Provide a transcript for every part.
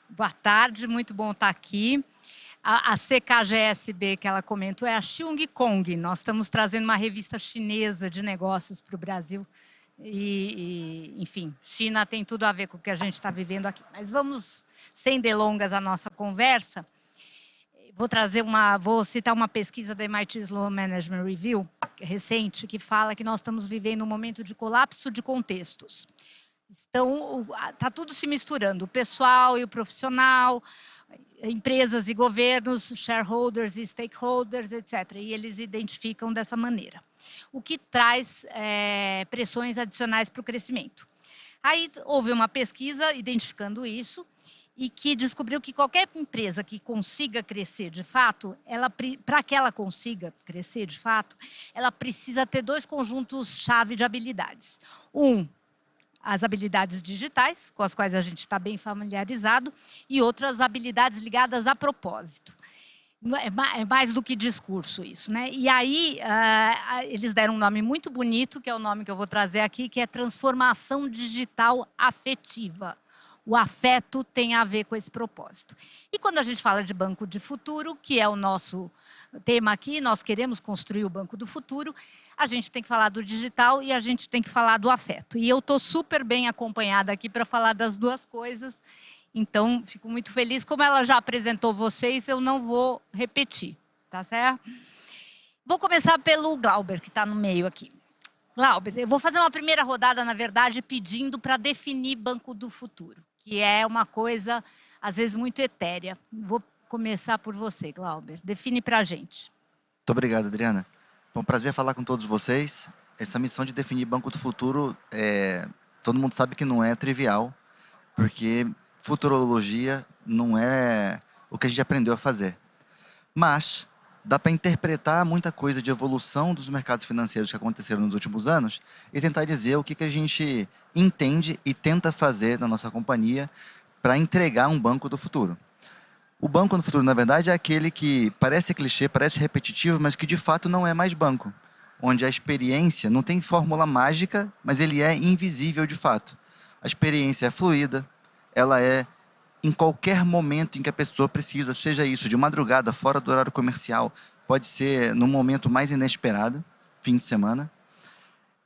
Boa tarde, muito bom estar aqui. A CKGSB que ela comentou é a Chung Kong. Nós estamos trazendo uma revista chinesa de negócios para o Brasil. Enfim, China tem tudo a ver com o que a gente está vivendo aqui. Mas vamos, sem delongas, a nossa conversa. Vou citar uma pesquisa da MIT Sloan Management Review, recente, que fala que nós estamos vivendo um momento de colapso de contextos. Está tudo se misturando, o pessoal e o profissional, empresas e governos, shareholders e stakeholders, etc. E eles identificam dessa maneira, o que traz pressões adicionais para o crescimento. Aí houve uma pesquisa identificando isso e que descobriu que qualquer empresa que consiga crescer de fato, para que ela consiga crescer de fato, ela precisa ter dois conjuntos-chave de habilidades. As habilidades digitais, com as quais a gente está bem familiarizado, e outras habilidades ligadas a propósito. É mais do que discurso isso, né? E aí, eles deram um nome muito bonito, que é o nome que eu vou trazer aqui, que é transformação digital afetiva. O afeto tem a ver com esse propósito. E quando a gente fala de banco de futuro, que é o nosso tema aqui, nós queremos construir o banco do futuro, a gente tem que falar do digital e a gente tem que falar do afeto. E eu estou super bem acompanhada aqui para falar das duas coisas, então fico muito feliz. Como ela já apresentou vocês, eu não vou repetir, tá certo? Vou começar pelo Glauber, que está no meio aqui. Glauber, eu vou fazer uma primeira rodada, na verdade, pedindo para definir banco do futuro, que é uma coisa, às vezes, muito etérea. Vou começar por você, Glauber. Define para a gente. Muito obrigado, Adriana. Foi um prazer falar com todos vocês. Essa missão de definir Banco do Futuro, todo mundo sabe que não é trivial, porque futurologia não é o que a gente aprendeu a fazer. Mas dá para interpretar muita coisa de evolução dos mercados financeiros que aconteceram nos últimos anos e tentar dizer o que a gente entende e tenta fazer na nossa companhia para entregar um banco do futuro. O banco no futuro, na verdade, é aquele que parece clichê, parece repetitivo, mas que de fato não é mais banco. Onde a experiência não tem fórmula mágica, mas ele é invisível de fato. A experiência é fluida, ela é em qualquer momento em que a pessoa precisa, seja isso de madrugada, fora do horário comercial, pode ser no momento mais inesperado, fim de semana.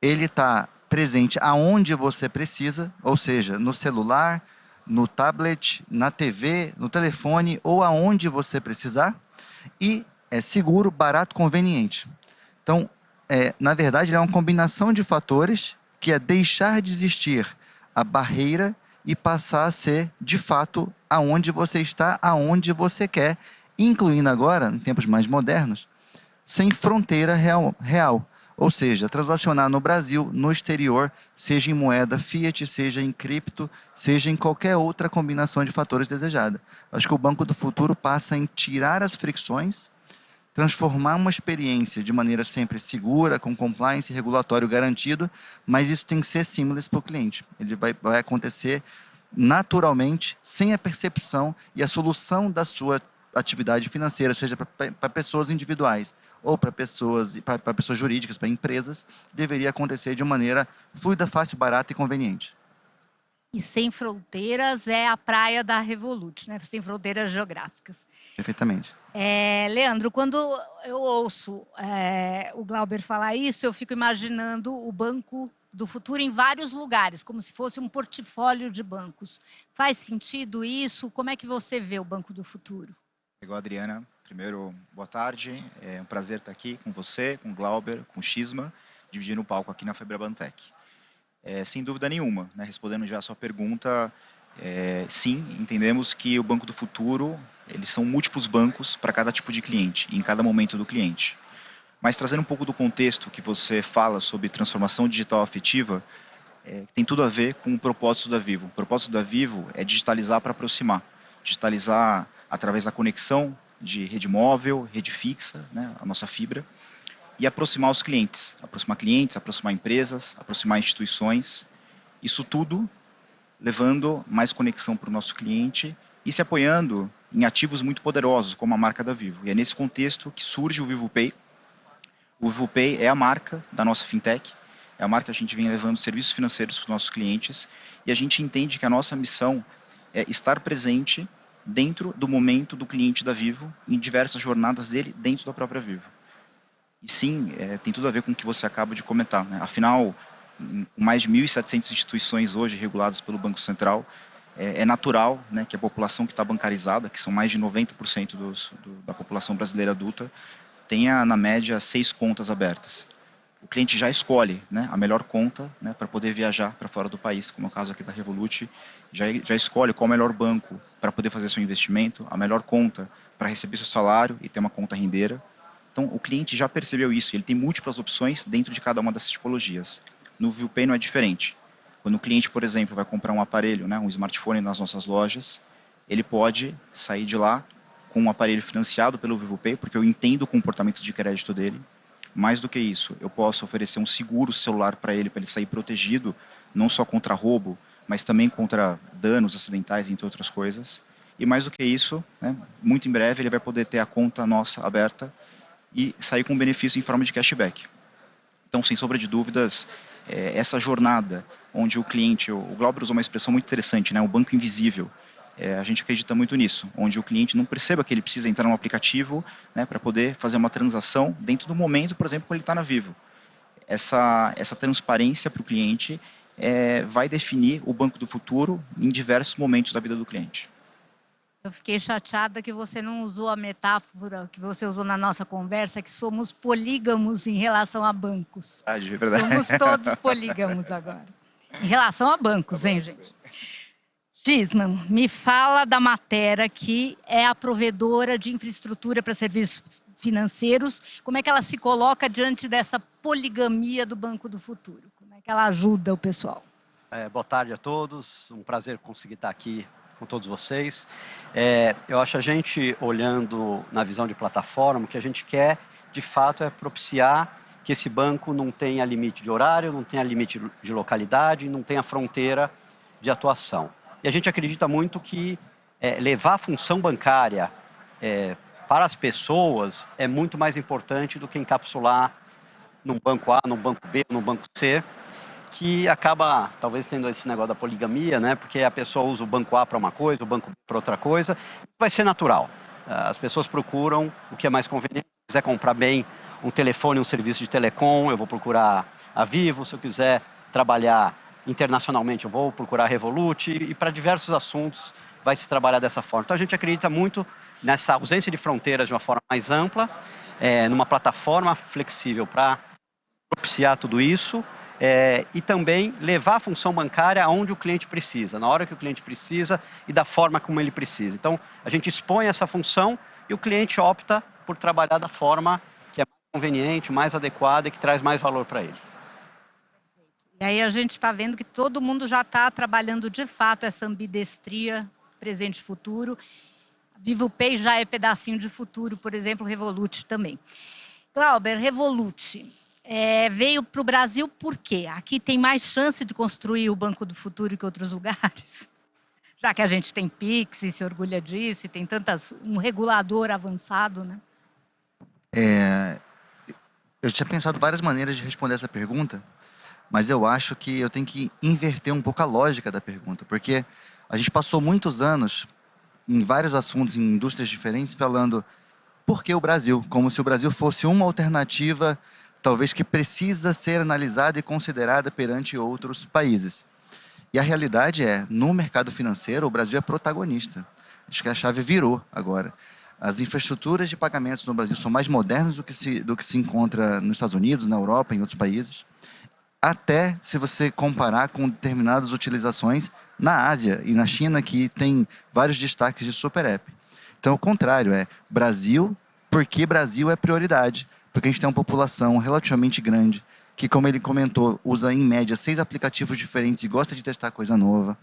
Ele está presente aonde você precisa, ou seja, no celular, no tablet, na TV, no telefone ou aonde você precisar, e é seguro, barato, conveniente. Então, na verdade, ele é uma combinação de fatores que é deixar de existir a barreira e passar a ser, de fato, aonde você está, aonde você quer, incluindo agora, em tempos mais modernos, sem fronteira real. Ou seja, transacionar no Brasil, no exterior, seja em moeda fiat, seja em cripto, seja em qualquer outra combinação de fatores desejada. Acho que o Banco do Futuro passa em tirar as fricções, transformar uma experiência de maneira sempre segura, com compliance regulatório garantido, mas isso tem que ser seamless para o cliente. Ele vai acontecer naturalmente, sem a percepção e a solução da sua atividade financeira, seja para pessoas individuais ou para pessoas jurídicas, para empresas, deveria acontecer de maneira fluida, fácil, barata e conveniente. E sem fronteiras é a praia da Revolut, né? Sem fronteiras geográficas. Perfeitamente. Leandro, quando eu ouço o Glauber falar isso, eu fico imaginando o banco do futuro em vários lugares, como se fosse um portfólio de bancos. Faz sentido isso? Como é que você vê o banco do futuro? Igual a Adriana, primeiro, boa tarde. É um prazer estar aqui com você, com o Glauber, com o Xisma, dividindo o palco aqui na Febrabantec. Sem dúvida nenhuma, né, respondendo já a sua pergunta, sim, entendemos que o Banco do Futuro, eles são múltiplos bancos para cada tipo de cliente, em cada momento do cliente. Mas trazendo um pouco do contexto que você fala sobre transformação digital afetiva, tem tudo a ver com o propósito da Vivo. O propósito da Vivo é digitalizar para aproximar. Digitalizar através da conexão de rede móvel, rede fixa, né, a nossa fibra, e aproximar os clientes. Aproximar clientes, aproximar empresas, aproximar instituições. Isso tudo levando mais conexão para o nosso cliente e se apoiando em ativos muito poderosos, como a marca da Vivo. E é nesse contexto que surge o Vivo Pay. O Vivo Pay é a marca da nossa fintech, é a marca que a gente vem levando serviços financeiros para os nossos clientes, e a gente entende que a nossa missão é estar presente dentro do momento do cliente da Vivo, em diversas jornadas dele dentro da própria Vivo. E sim, tem tudo a ver com o que você acaba de comentar, né? Afinal, com mais de 1.700 instituições hoje reguladas pelo Banco Central, é natural, né, que a população que está bancarizada, que são mais de 90% da população brasileira adulta, tenha, na média, 6 contas abertas. O cliente já escolhe, né, a melhor conta, né, para poder viajar para fora do país, como é o caso aqui da Revolut, já escolhe qual é o melhor banco para poder fazer seu investimento, a melhor conta para receber seu salário e ter uma conta rendeira. Então, o cliente já percebeu isso, ele tem múltiplas opções dentro de cada uma dessas tipologias. No VivoPay não é diferente. Quando o cliente, por exemplo, vai comprar um aparelho, né, um smartphone nas nossas lojas, ele pode sair de lá com um aparelho financiado pelo VivoPay, porque eu entendo o comportamento de crédito dele. Mais do que isso, eu posso oferecer um seguro celular para ele sair protegido, não só contra roubo, mas também contra danos acidentais, entre outras coisas. E mais do que isso, né, muito em breve ele vai poder ter a conta nossa aberta e sair com benefício em forma de cashback. Então, sem sombra de dúvidas, essa jornada onde o cliente, o Glauber usou uma expressão muito interessante, né, o banco invisível. A gente acredita muito nisso, onde o cliente não perceba que ele precisa entrar num aplicativo, né, para poder fazer uma transação dentro do momento, por exemplo, quando ele está na Vivo. Essa transparência para o cliente vai definir o banco do futuro em diversos momentos da vida do cliente. Eu fiquei chateada que você não usou a metáfora que você usou na nossa conversa, que somos polígamos em relação a bancos. É verdade. Somos todos polígamos agora. Em relação a bancos, hein, gente? Gisman, me fala da Matera, que é a provedora de infraestrutura para serviços financeiros. Como é que ela se coloca diante dessa poligamia do Banco do Futuro? Como é que ela ajuda o pessoal? Boa tarde a todos, um prazer conseguir estar aqui com todos vocês. Eu acho a gente, olhando na visão de plataforma, o que a gente quer, de fato, é propiciar que esse banco não tenha limite de horário, não tenha limite de localidade, não tenha fronteira de atuação. E a gente acredita muito que levar a função bancária para as pessoas é muito mais importante do que encapsular num banco A, num banco B, num banco C, que acaba, talvez, tendo esse negócio da poligamia, né? Porque a pessoa usa o banco A para uma coisa, o banco B para outra coisa, vai ser natural. As pessoas procuram o que é mais conveniente. Se quiser comprar bem um telefone, um serviço de telecom, eu vou procurar a Vivo. Se eu quiser trabalhar internacionalmente, eu vou procurar a Revolut. E para diversos assuntos vai se trabalhar dessa forma. Então a gente acredita muito nessa ausência de fronteiras de uma forma mais ampla, numa plataforma flexível para propiciar tudo isso. E também levar a função bancária aonde o cliente precisa, na hora que o cliente precisa e da forma como ele precisa. Então, a gente expõe essa função e o cliente opta por trabalhar da forma que é mais conveniente, mais adequada e que traz mais valor para ele. E aí a gente está vendo que todo mundo já está trabalhando de fato essa ambidestria presente e futuro. VivoPay já é pedacinho de futuro, por exemplo, Revolut também. Glauber, Revolut. Veio para o Brasil por quê? Aqui tem mais chance de construir o Banco do Futuro que outros lugares? Já que a gente tem Pix e se orgulha disso, e tem um regulador avançado, né? Eu tinha pensado várias maneiras de responder essa pergunta, mas eu acho que eu tenho que inverter um pouco a lógica da pergunta, porque a gente passou muitos anos em vários assuntos, em indústrias diferentes, falando por que o Brasil? Como se o Brasil fosse uma alternativa talvez que precisa ser analisada e considerada perante outros países. E a realidade no mercado financeiro, o Brasil é protagonista. Acho que a chave virou agora. As infraestruturas de pagamentos no Brasil são mais modernas do que se encontra nos Estados Unidos, na Europa, em outros países. Até se você comparar com determinadas utilizações na Ásia e na China, que tem vários destaques de super app. Então, o contrário, Brasil, porque Brasil é prioridade. Porque a gente tem uma população relativamente grande, que, como ele comentou, usa em média 6 aplicativos diferentes e gosta de testar coisa nova.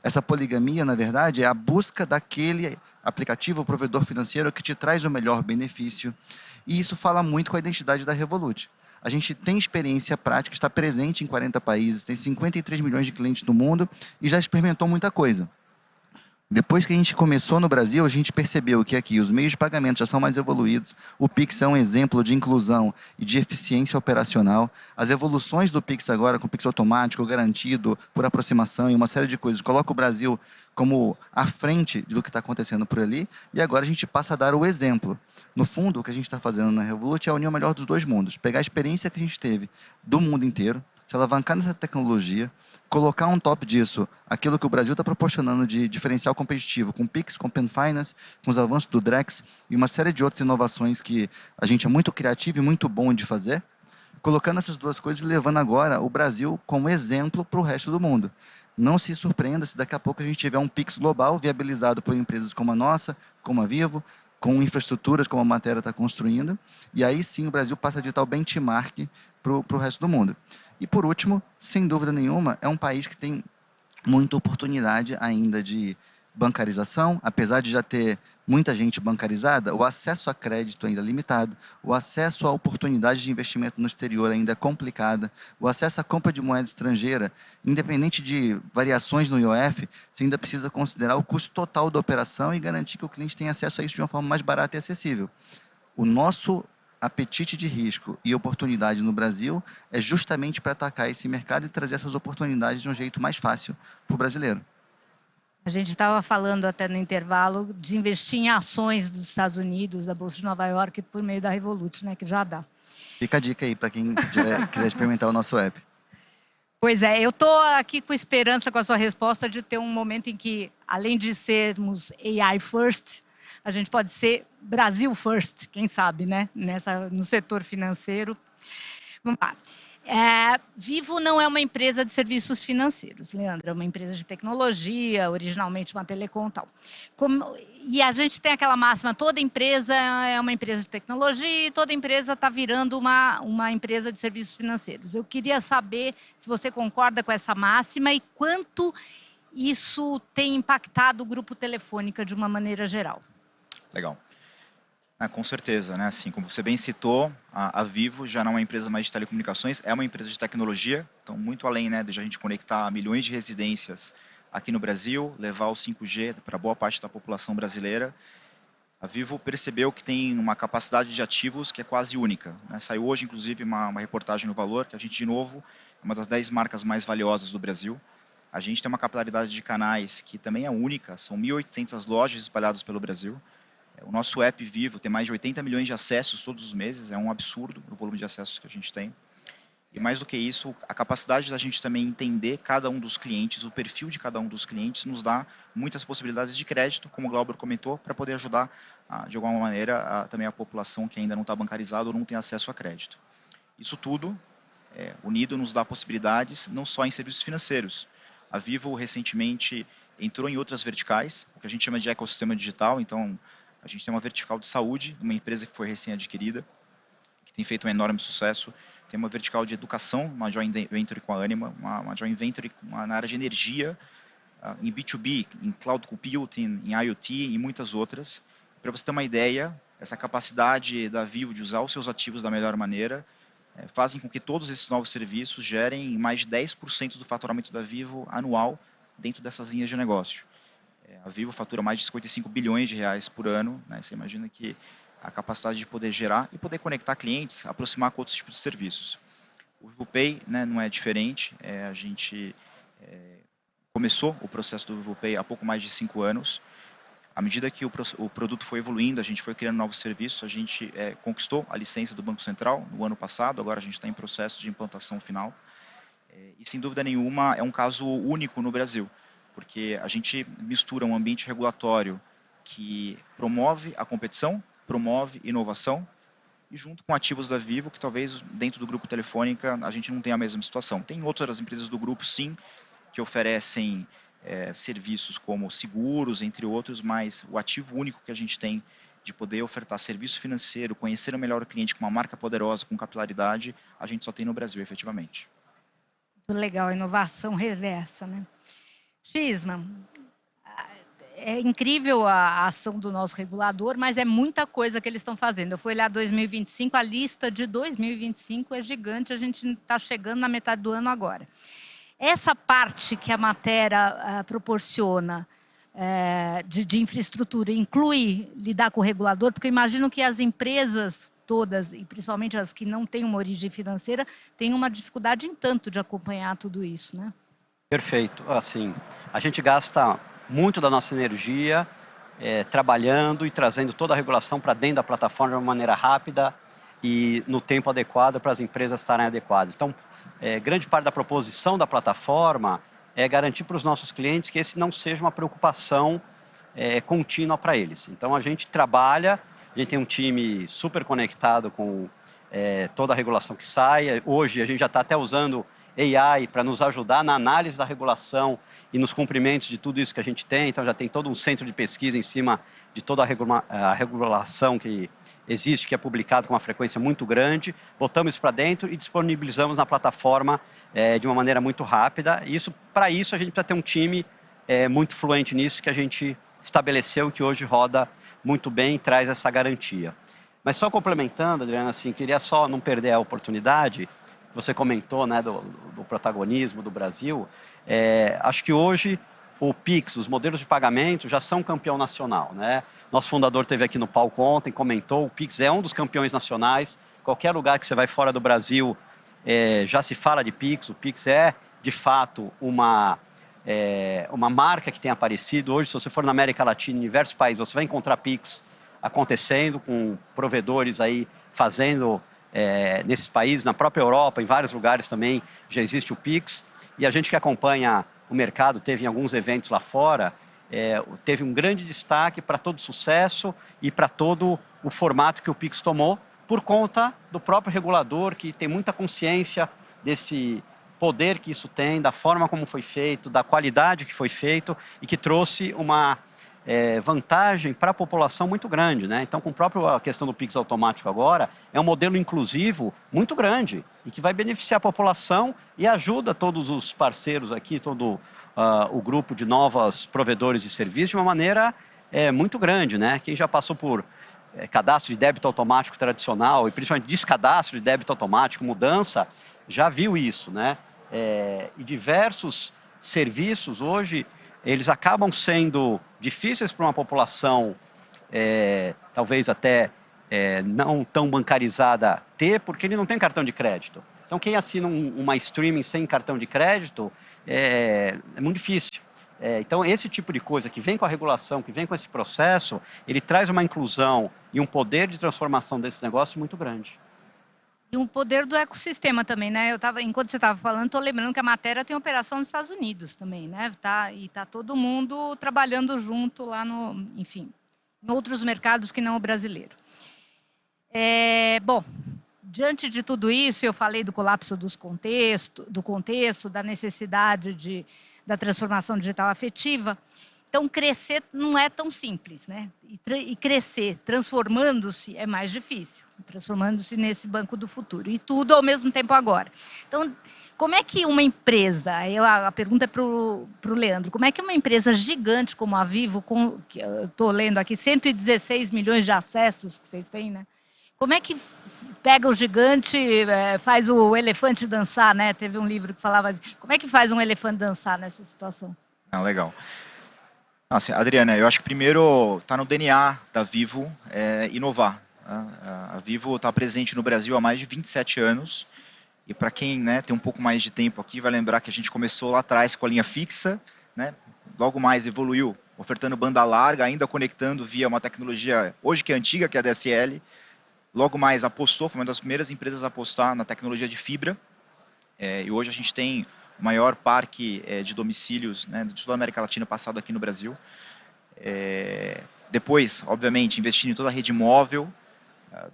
Essa poligamia, na verdade, é a busca daquele aplicativo ou provedor financeiro que te traz o melhor benefício. E isso fala muito com a identidade da Revolut. A gente tem experiência prática, está presente em 40 países, tem 53 milhões de clientes no mundo e já experimentou muita coisa. Depois que a gente começou no Brasil, a gente percebeu que aqui os meios de pagamento já são mais evoluídos, o Pix é um exemplo de inclusão e de eficiência operacional. As evoluções do Pix agora, com Pix automático, garantido, por aproximação e uma série de coisas, coloca o Brasil como à frente do que está acontecendo por ali, e agora a gente passa a dar o exemplo. No fundo, o que a gente está fazendo na Revolut é unir o melhor dos dois mundos, pegar a experiência que a gente teve do mundo inteiro, se alavancar nessa tecnologia, colocar on top disso aquilo que o Brasil está proporcionando de diferencial competitivo com o Pix, com o Pen Finance, com os avanços do Drex e uma série de outras inovações que a gente é muito criativo e muito bom de fazer, colocando essas duas coisas e levando agora o Brasil como exemplo para o resto do mundo. Não se surpreenda se daqui a pouco a gente tiver um Pix global viabilizado por empresas como a nossa, como a Vivo, com infraestruturas como a Matéria está construindo, e aí sim o Brasil passa de tal benchmark para o resto do mundo. E por último, sem dúvida nenhuma, é um país que tem muita oportunidade ainda de bancarização, apesar de já ter muita gente bancarizada, o acesso a crédito ainda é limitado, o acesso a oportunidades de investimento no exterior ainda é complicada, o acesso à compra de moeda estrangeira, independente de variações no IOF, você ainda precisa considerar o custo total da operação e garantir que o cliente tenha acesso a isso de uma forma mais barata e acessível. O nosso apetite de risco e oportunidade no Brasil é justamente para atacar esse mercado e trazer essas oportunidades de um jeito mais fácil para o brasileiro. A gente estava falando até no intervalo de investir em ações dos Estados Unidos, da Bolsa de Nova York, por meio da Revolut, né, que já dá. Fica a dica aí para quem quiser experimentar o nosso app. Pois é, eu estou aqui com esperança com a sua resposta de ter um momento em que, além de sermos AI first, a gente pode ser Brasil first, quem sabe, né? No setor financeiro. Vamos lá. Vivo não é uma empresa de serviços financeiros, Leandro, é uma empresa de tecnologia, originalmente uma telecom e tal. E a gente tem aquela máxima, toda empresa é uma empresa de tecnologia e toda empresa está virando uma empresa de serviços financeiros. Eu queria saber se você concorda com essa máxima e quanto isso tem impactado o grupo Telefônica de uma maneira geral. Legal. Com certeza, né? Assim, como você bem citou, a Vivo já não é uma empresa mais de telecomunicações, é uma empresa de tecnologia, então muito além, né, de a gente conectar milhões de residências aqui no Brasil, levar o 5G para boa parte da população brasileira, a Vivo percebeu que tem uma capacidade de ativos que é quase única, né? Saiu hoje, inclusive, uma reportagem no Valor, que a gente, de novo, é uma das 10 marcas mais valiosas do Brasil. A gente tem uma capilaridade de canais que também é única, são 1.800 lojas espalhadas pelo Brasil. O nosso app Vivo tem mais de 80 milhões de acessos todos os meses, é um absurdo o volume de acessos que a gente tem. E mais do que isso, a capacidade da gente também entender cada um dos clientes, o perfil de cada um dos clientes, nos dá muitas possibilidades de crédito, como o Glauber comentou, para poder ajudar, de alguma maneira, também a população que ainda não está bancarizada ou não tem acesso a crédito. Isso tudo, unido, nos dá possibilidades não só em serviços financeiros. A Vivo, recentemente, entrou em outras verticais, o que a gente chama de ecossistema digital, então a gente tem uma vertical de saúde, uma empresa que foi recém-adquirida, que tem feito um enorme sucesso. Tem uma vertical de educação, uma joint venture com a Anima, uma joint venture na área de energia, em B2B, em cloud computing, em IoT e muitas outras. Para você ter uma ideia, essa capacidade da Vivo de usar os seus ativos da melhor maneira fazem com que todos esses novos serviços gerem mais de 10% do faturamento da Vivo anual dentro dessas linhas de negócio. A Vivo fatura mais de 55 bilhões de reais por ano, né? Você imagina que a capacidade de poder gerar e poder conectar clientes, aproximar com outros tipos de serviços. O Vivo Pay, né, não é diferente, a gente começou o processo do Vivo Pay há pouco mais de 5 anos. À medida que o produto foi evoluindo, a gente foi criando novos serviços, a gente conquistou a licença do Banco Central no ano passado, agora a gente está em processo de implantação final. E sem dúvida nenhuma é um caso único no Brasil, porque a gente mistura um ambiente regulatório que promove a competição, promove inovação, e junto com ativos da Vivo, que talvez dentro do grupo Telefônica a gente não tenha a mesma situação. Tem outras empresas do grupo, sim, que oferecem serviços como seguros, entre outros, mas o ativo único que a gente tem de poder ofertar serviço financeiro, conhecer melhor o cliente com uma marca poderosa, com capilaridade, a gente só tem no Brasil, efetivamente. Muito legal, inovação reversa, né? Gisma, é incrível a ação do nosso regulador, mas é muita coisa que eles estão fazendo. Eu fui olhar 2025, a lista de 2025 é gigante, a gente está chegando na metade do ano agora. Essa parte que a matéria proporciona de infraestrutura inclui lidar com o regulador? Porque eu imagino que as empresas todas, e principalmente as que não têm uma origem financeira, têm uma dificuldade em tanto de acompanhar tudo isso, né? Perfeito. Assim, a gente gasta muito da nossa energia trabalhando e trazendo toda a regulação para dentro da plataforma de uma maneira rápida e no tempo adequado para as empresas estarem adequadas. Então, grande parte da proposição da plataforma é garantir para os nossos clientes que esse não seja uma preocupação contínua para eles. Então, a gente trabalha, a gente tem um time super conectado com toda a regulação que sai. Hoje, a gente já está até usando AI para nos ajudar na análise da regulação e nos cumprimentos de tudo isso que a gente tem. Então, já tem todo um centro de pesquisa em cima de toda a regulação que existe, que é publicado com uma frequência muito grande. Botamos isso para dentro e disponibilizamos na plataforma de uma maneira muito rápida. E para isso, a gente precisa ter um time muito fluente nisso, que a gente estabeleceu, que hoje roda muito bem e traz essa garantia. Mas só complementando, Adriana, assim, queria só não perder a oportunidade. Você comentou, né, do protagonismo do Brasil. Acho que hoje o Pix, os modelos de pagamento já são campeão nacional, né? Nosso fundador esteve aqui no palco ontem, comentou, o Pix é um dos campeões nacionais. Qualquer lugar que você vai fora do Brasil já se fala de Pix. O Pix é, de fato, uma marca que tem aparecido. Hoje, se você for na América Latina, em diversos países, você vai encontrar Pix acontecendo, com provedores aí fazendo nesses países, na própria Europa, em vários lugares também já existe o Pix. E a gente que acompanha o mercado, teve em alguns eventos lá fora, teve um grande destaque para todo o sucesso e para todo o formato que o Pix tomou, por conta do próprio regulador, que tem muita consciência desse poder que isso tem, da forma como foi feito, da qualidade que foi feito e que trouxe uma vantagem para a população muito grande, né? Então, com a própria questão do Pix automático agora, é um modelo inclusivo muito grande e que vai beneficiar a população e ajuda todos os parceiros aqui, todo o grupo de novos provedores de serviço de uma maneira muito grande, né? Quem já passou por cadastro de débito automático tradicional e principalmente descadastro de débito automático, mudança, já viu isso, né? E diversos serviços hoje, eles acabam sendo difíceis para uma população, talvez até não tão bancarizada, ter, porque ele não tem cartão de crédito. Então, quem assina uma streaming sem cartão de crédito é muito difícil. Então, esse tipo de coisa que vem com a regulação, que vem com esse processo, ele traz uma inclusão e um poder de transformação desse negócio muito grande. E um poder do ecossistema também, né? Enquanto você estava falando, estou lembrando que a matéria tem operação nos Estados Unidos também, né? E tá todo mundo trabalhando junto lá enfim, em outros mercados que não o brasileiro. Bom, diante de tudo isso, eu falei do colapso do contexto, da necessidade da transformação digital afetiva. Então, crescer não é tão simples, né? E crescer transformando-se é mais difícil, transformando-se nesse banco do futuro. E tudo ao mesmo tempo agora. Então, como é que uma empresa, a pergunta é para o Leandro, como é que uma empresa gigante como a Vivo, que eu estou lendo aqui, 116 milhões de acessos que vocês têm, né? Como é que pega o gigante, faz o elefante dançar, né? Teve um livro que falava assim, como é que faz um elefante dançar nessa situação? Legal. Nossa, Adriana, eu acho que primeiro está no DNA da Vivo inovar. A Vivo está presente no Brasil há mais de 27 anos. E para quem tem um pouco mais de tempo aqui, vai lembrar que a gente começou lá atrás com a linha fixa, né? Logo mais evoluiu, ofertando banda larga, ainda conectando via uma tecnologia, hoje que é antiga, que é a DSL. Logo mais apostou, foi uma das primeiras empresas a apostar na tecnologia de fibra. E hoje a gente tem o maior parque de domicílios, né, de toda a América Latina passado aqui no Brasil. Depois, obviamente, investindo em toda a rede móvel,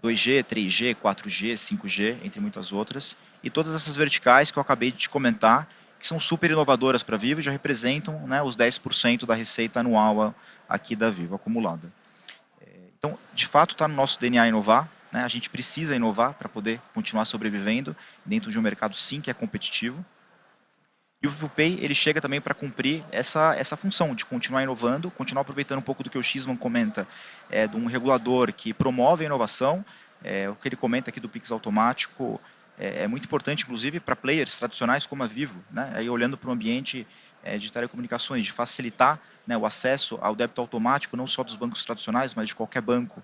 2G, 3G, 4G, 5G, entre muitas outras. E todas essas verticais que eu acabei de te comentar, que são super inovadoras para a Vivo e já representam, né, os 10% da receita anual aqui da Vivo, acumulada. Então, de fato, está no nosso DNA inovar. Né? A gente precisa inovar para poder continuar sobrevivendo dentro de um mercado, sim, que é competitivo. E o VivoPay, ele chega também para cumprir essa função de continuar inovando, continuar aproveitando um pouco do que o Xman comenta, de um regulador que promove a inovação. O que ele comenta aqui do Pix automático é muito importante, inclusive, para players tradicionais como a Vivo, né? Aí olhando para o ambiente de telecomunicações, de facilitar, né, o acesso ao débito automático, não só dos bancos tradicionais, mas de qualquer banco.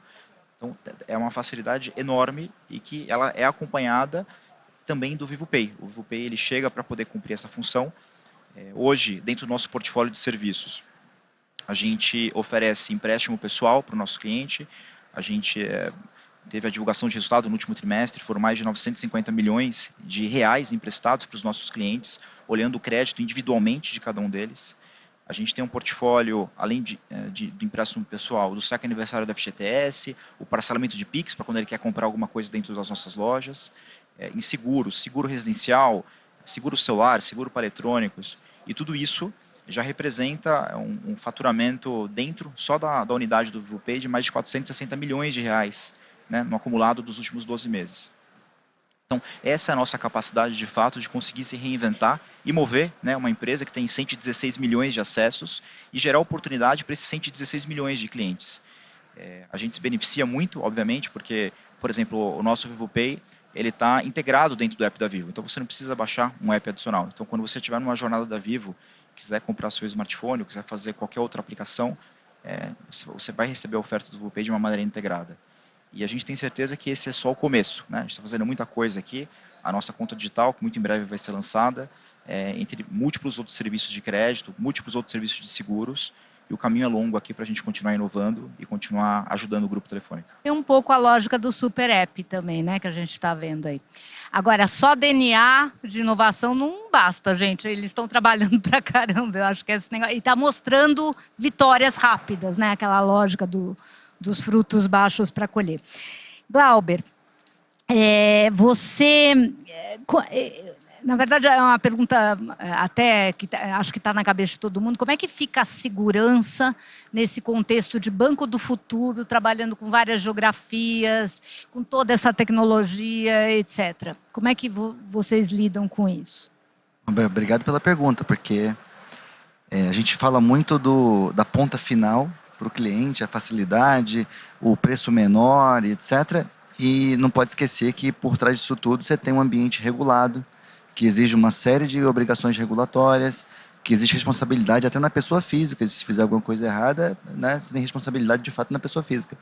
Então, é uma facilidade enorme e que ela é acompanhada também do VivoPay. O VivoPay ele chega para poder cumprir essa função. Hoje, dentro do nosso portfólio de serviços, a gente oferece empréstimo pessoal para o nosso cliente. A gente teve a divulgação de resultado no último trimestre, foram mais de 950 milhões de reais emprestados para os nossos clientes, olhando o crédito individualmente de cada um deles. A gente tem um portfólio, além do empréstimo pessoal, do saque aniversário da FGTS, o parcelamento de Pix, para quando ele quer comprar alguma coisa dentro das nossas lojas, em seguros, seguro residencial, seguro celular, seguro para eletrônicos, e tudo isso já representa um faturamento dentro só da unidade do VivoPay de mais de 460 milhões de reais, né, no acumulado dos últimos 12 meses. Então, essa é a nossa capacidade, de fato, de conseguir se reinventar e mover, né, uma empresa que tem 116 milhões de acessos e gerar oportunidade para esses 116 milhões de clientes. A gente se beneficia muito, obviamente, porque, por exemplo, o nosso VivoPay, ele está integrado dentro do app da Vivo. Então, você não precisa baixar um app adicional. Então, quando você estiver numa jornada da Vivo, quiser comprar seu smartphone, ou quiser fazer qualquer outra aplicação, você vai receber a oferta do VivoPay de uma maneira integrada. E a gente tem certeza que esse é só o começo, né? A gente está fazendo muita coisa aqui. A nossa conta digital, que muito em breve vai ser lançada, entre múltiplos outros serviços de crédito, múltiplos outros serviços de seguros. E o caminho é longo aqui para a gente continuar inovando e continuar ajudando o grupo Telefônica. É um pouco a lógica do super app também, né, que a gente está vendo aí. Agora, só DNA de inovação não basta, gente. Eles estão trabalhando pra caramba, eu acho que esse negócio. E está mostrando vitórias rápidas, né? Aquela lógica dos frutos baixos para colher. Glauber, na verdade é uma pergunta até que acho que está na cabeça de todo mundo, como é que fica a segurança nesse contexto de banco do futuro, trabalhando com várias geografias, com toda essa tecnologia, etc. Como é que vocês lidam com isso? Obrigado pela pergunta, porque a gente fala muito da ponta final para o cliente, a facilidade, o preço menor, etc. E não pode esquecer que por trás disso tudo você tem um ambiente regulado, que exige uma série de obrigações regulatórias, que existe responsabilidade até na pessoa física. Se fizer alguma coisa errada, né, você tem responsabilidade de fato na pessoa física.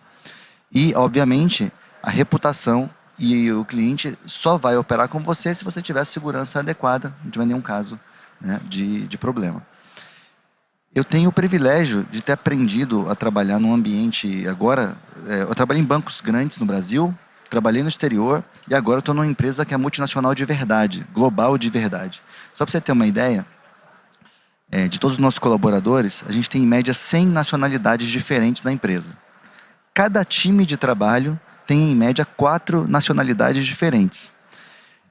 E, obviamente, a reputação e o cliente só vai operar com você se você tiver a segurança adequada, não tiver nenhum caso, né, de problema. Eu tenho o privilégio de ter aprendido a trabalhar num ambiente agora. Eu trabalhei em bancos grandes no Brasil, trabalhei no exterior e agora estou numa empresa que é multinacional de verdade, global de verdade. Só para você ter uma ideia, de todos os nossos colaboradores, a gente tem em média 100 nacionalidades diferentes na empresa. Cada time de trabalho tem em média 4 nacionalidades diferentes.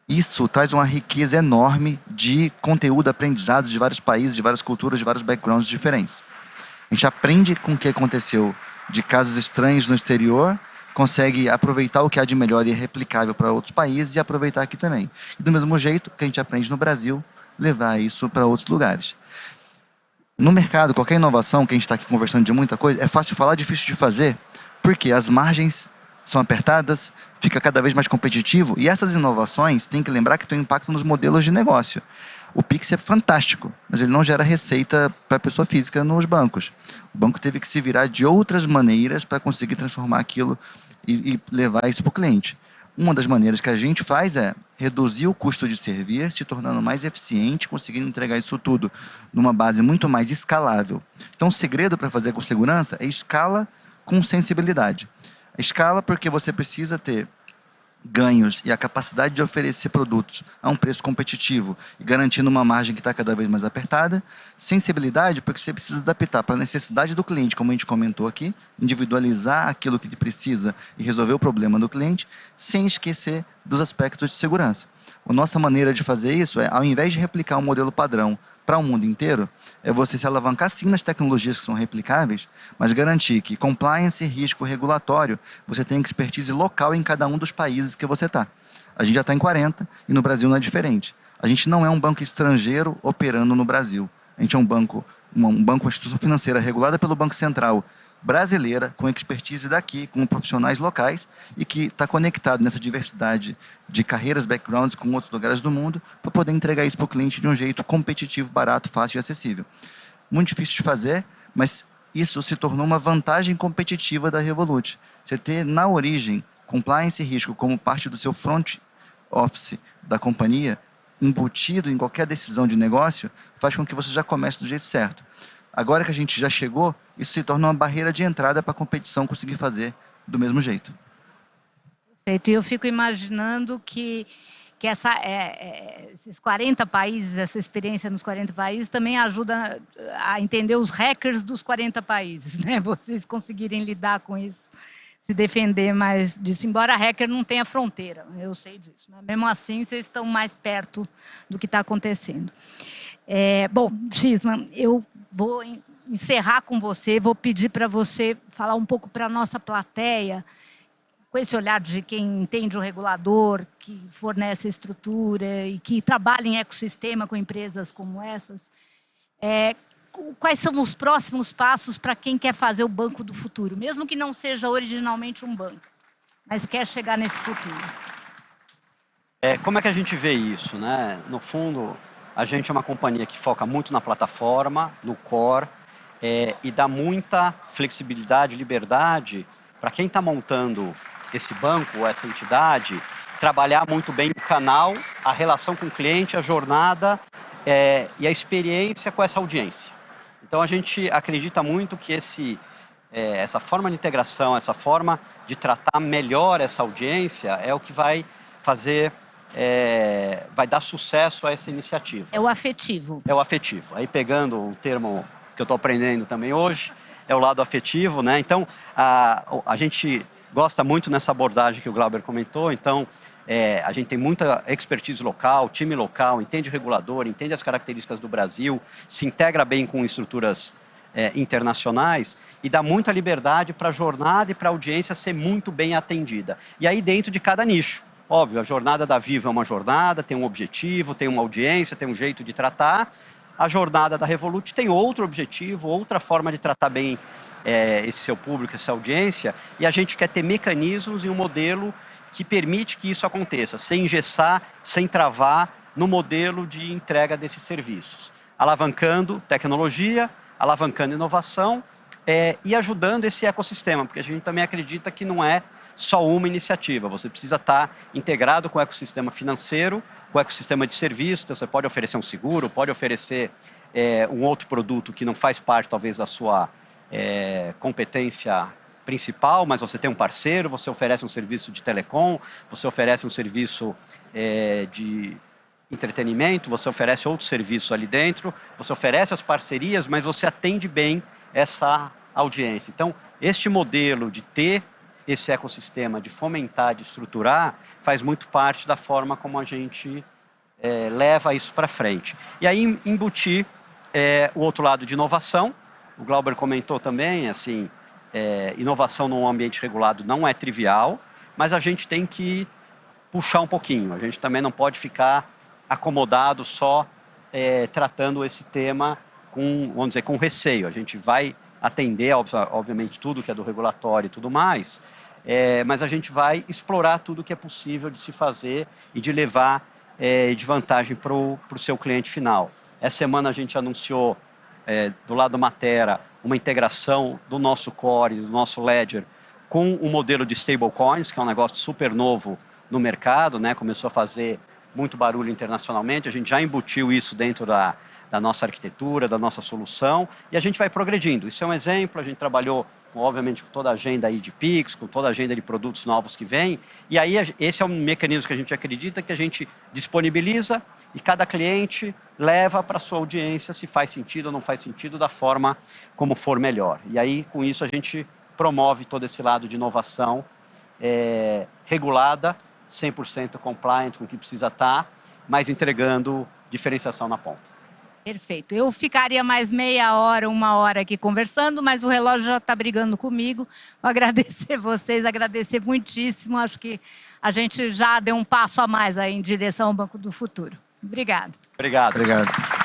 Isso traz uma riqueza enorme de conteúdo, aprendizados de vários países, de várias culturas, de vários backgrounds diferentes. A gente aprende com o que aconteceu de casos estranhos no exterior, consegue aproveitar o que há de melhor e é replicável para outros países e aproveitar aqui também. E do mesmo jeito que a gente aprende no Brasil, levar isso para outros lugares. No mercado, qualquer inovação, que a gente está aqui conversando de muita coisa, é fácil falar, difícil de fazer, porque as margens são apertadas, fica cada vez mais competitivo, e essas inovações tem que lembrar que tem um impacto nos modelos de negócio. O Pix é fantástico, mas ele não gera receita para a pessoa física nos bancos. O banco teve que se virar de outras maneiras para conseguir transformar aquilo e levar isso para o cliente. Uma das maneiras que a gente faz é reduzir o custo de servir, se tornando mais eficiente, conseguindo entregar isso tudo numa base muito mais escalável. Então, o segredo para fazer com segurança é escala com sensibilidade. Escala porque você precisa ter ganhos e a capacidade de oferecer produtos a um preço competitivo e garantindo uma margem que está cada vez mais apertada. Sensibilidade porque você precisa adaptar para a necessidade do cliente, como a gente comentou aqui, individualizar aquilo que ele precisa e resolver o problema do cliente, sem esquecer dos aspectos de segurança. A nossa maneira de fazer isso é, ao invés de replicar um modelo padrão para o mundo inteiro, é você se alavancar sim nas tecnologias que são replicáveis, mas garantir que compliance e risco regulatório, você tem expertise local em cada um dos países que você está. A gente já está em 40 e no Brasil não é diferente. A gente não é um banco estrangeiro operando no Brasil. A gente é uma instituição financeira regulada pelo Banco Central, brasileira, com expertise daqui, com profissionais locais e que está conectado nessa diversidade de carreiras, backgrounds com outros lugares do mundo para poder entregar isso para o cliente de um jeito competitivo, barato, fácil e acessível. Muito difícil de fazer, mas isso se tornou uma vantagem competitiva da Revolut. Você ter na origem compliance e risco como parte do seu front office da companhia, embutido em qualquer decisão de negócio, faz com que você já comece do jeito certo. Agora que a gente já chegou, isso se torna uma barreira de entrada para a competição conseguir fazer do mesmo jeito. Perfeito. E eu fico imaginando que esses 40 países, essa experiência nos 40 países também ajuda a entender os hackers dos 40 países, né? Vocês conseguirem lidar com isso, se defender mais disso. Embora hacker não tenha fronteira, eu sei disso. Mas mesmo assim, vocês estão mais perto do que está acontecendo. Bom, Schisman, eu vou encerrar com você, vou pedir para você falar um pouco para a nossa plateia, com esse olhar de quem entende o regulador, que fornece a estrutura e que trabalha em ecossistema com empresas como essas, quais são os próximos passos para quem quer fazer o banco do futuro, mesmo que não seja originalmente um banco, mas quer chegar nesse futuro? Como é que a gente vê isso, né? No fundo, a gente é uma companhia que foca muito na plataforma, no core, e dá muita flexibilidade, liberdade para quem está montando esse banco, essa entidade, trabalhar muito bem o canal, a relação com o cliente, a jornada e a experiência com essa audiência. Então, a gente acredita muito que essa forma de integração, essa forma de tratar melhor essa audiência é o que vai fazer, vai dar sucesso a essa iniciativa. É o afetivo. É o afetivo. Aí, pegando um termo que eu estou aprendendo também hoje, é o lado afetivo, né? Então, a gente gosta muito nessa abordagem que o Glauber comentou. Então, a gente tem muita expertise local, time local, entende o regulador, entende as características do Brasil, se integra bem com estruturas internacionais e dá muita liberdade para a jornada e para a audiência ser muito bem atendida. E aí dentro de cada nicho. Óbvio, a jornada da Vivo é uma jornada, tem um objetivo, tem uma audiência, tem um jeito de tratar. A jornada da Revolut tem outro objetivo, outra forma de tratar bem esse seu público, essa audiência, e a gente quer ter mecanismos e um modelo que permite que isso aconteça, sem engessar, sem travar no modelo de entrega desses serviços. Alavancando tecnologia, alavancando inovação e ajudando esse ecossistema, porque a gente também acredita que não é só uma iniciativa, você precisa estar integrado com o ecossistema financeiro, com o ecossistema de serviços. Então você pode oferecer um seguro, pode oferecer um outro produto que não faz parte talvez da sua competência principal, mas você tem um parceiro, você oferece um serviço de telecom, você oferece um serviço de entretenimento, você oferece outros serviços ali dentro, você oferece as parcerias, mas você atende bem essa audiência. Então, este modelo de ter esse ecossistema, de fomentar, de estruturar, faz muito parte da forma como a gente leva isso para frente. E aí embutir o outro lado de inovação. O Glauber comentou também, assim, inovação num ambiente regulado não é trivial, mas a gente tem que puxar um pouquinho. A gente também não pode ficar acomodado só tratando esse tema vamos dizer, com receio. A gente vai atender, obviamente, tudo que é do regulatório e tudo mais, mas a gente vai explorar tudo que é possível de se fazer e de levar de vantagem para o seu cliente final. Essa semana a gente anunciou, do lado Matera, uma integração do nosso core, do nosso ledger, com o modelo de stablecoins, que é um negócio super novo no mercado, né? Começou a fazer muito barulho internacionalmente. A gente já embutiu isso dentro da nossa arquitetura, da nossa solução, e a gente vai progredindo. Isso é um exemplo. A gente trabalhou, obviamente, com toda a agenda aí de Pix, com toda a agenda de produtos novos que vem, e aí esse é um mecanismo que a gente acredita, que a gente disponibiliza e cada cliente leva para a sua audiência se faz sentido ou não faz sentido, da forma como for melhor. E aí, com isso, a gente promove todo esse lado de inovação regulada, 100% compliant com o que precisa estar, mas entregando diferenciação na ponta. Perfeito. Eu ficaria mais meia hora, uma hora aqui conversando, mas o relógio já está brigando comigo. Vou agradecer vocês, agradecer muitíssimo. Acho que a gente já deu um passo a mais aí em direção ao Banco do Futuro. Obrigada. Obrigado. Obrigado.